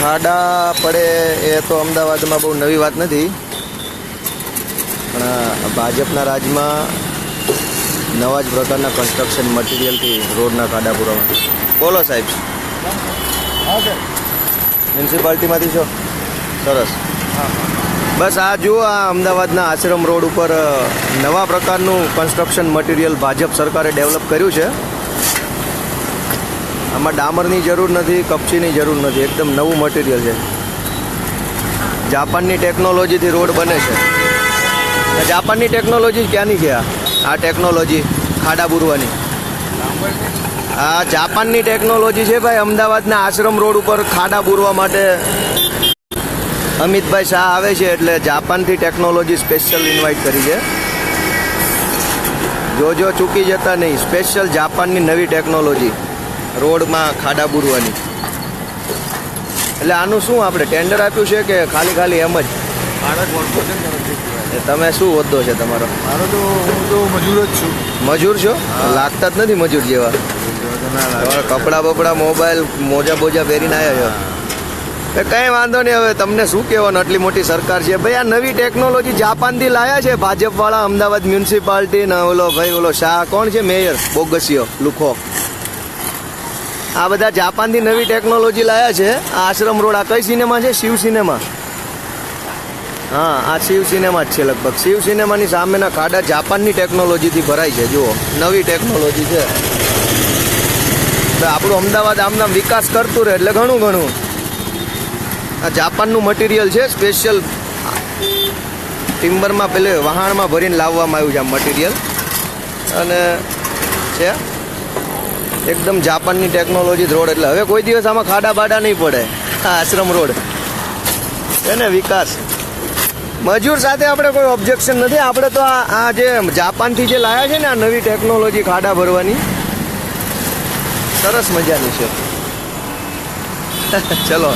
ખાડા પડે એ તો અમદાવાદમાં બહુ નવી વાત નથી, પણ ભાજપના રાજમાં નવા જ પ્રકારના કન્સ્ટ્રક્શન મટીરિયલથી રોડના ખાડા પૂરવામાં. બોલો સાહેબ, મ્યુનિસિપાલિટીમાંથી છો? સરસ. બસ આ જુઓ, આ અમદાવાદના આશ્રમ રોડ ઉપર નવા પ્રકારનું કન્સ્ટ્રક્શન મટીરિયલ ભાજપ સરકારે ડેવલપ કર્યું છે. આમાં ડામરની જરૂર નથી, કપચીની જરૂર નથી, એકદમ નવું મટીરિયલ છે. જાપાનની ટેકનોલોજીથી રોડ બને છે. જાપાનની ટેકનોલોજી ક્યાંની છે? આ ટેકનોલોજી ખાડા પૂરવાની આ જાપાનની ટેકનોલોજી છે ભાઈ. અમદાવાદના આશ્રમ રોડ ઉપર ખાડા પૂરવા માટે અમિતભાઈ શાહ આવે છે, એટલે જાપાનથી ટેકનોલોજી સ્પેશિયલ ઇન્વાઇટ કરી છે. જોજો ચૂકી જતા નહીં, સ્પેશિયલ જાપાનની નવી ટેકનોલોજી રોડમાં ખાડા પૂરવાની. એટલે આનું શું આપણે ટેન્ડર આપ્યું છે કે ખાલી એમ જ? તમે શું હોદ્દો છે તમારો? મારો તો હું તો મજૂર જ છું. મજૂર છો? લાગતા જ નથી મજૂર જેવા. કપડા બપડા મોબાઈલ મોજા બોજા પહેરીને આવ્યા છો. કઈ વાંધો નહીં. હવે તમને શું કહેવાનું, આટલી મોટી સરકાર છે ભાઈ. આ નવી ટેકનોલોજી જાપાનથી લાયા છે ભાજપ વાળા. અમદાવાદ મ્યુનિસિપાલિટી ને ઓલો શાહ કોણ છે મેયર, બોગસીઓ લુખો, આ બધા જાપાનથી નવી ટેકનોલોજી લાયા છે. આ આશ્રમ રોડ આ કઈ સિનેમા છે? શિવ સિનેમા. હા, આ શિવ સિનેમા જ છે લગભગ. શિવ સિનેમાની સામેના ખાડા જાપાનની ટેકનોલોજીથી ભરાય છે. જુઓ, નવી ટેકનોલોજી છે. આપણું અમદાવાદ આમનામ વિકાસ કરતું રહે એટલે ઘણું. આ જાપાનનું મટીરિયલ છે, સ્પેશિયલ ટિમ્બરમાં પેલે વહાણમાં ભરીને લાવવામાં આવ્યું છે આ મટીરિયલ. અને છે એકદમ જાપાનની ટેકનોલોજી રોડ. એટલે હવે કોઈ દિવસ આમાં ખાડા બાડા નહીં પડે. આ આશ્રમ રોડ છે ને વિકાસ. મજૂર સાથે આપણે કોઈ ઓબ્જેક્શન નથી. આપણે તો આ જે જાપાનથી જે લાયા છે ને આ નવી ટેકનોલોજી ખાડા ભરવાની, સરસ મજાની છે. ચલો.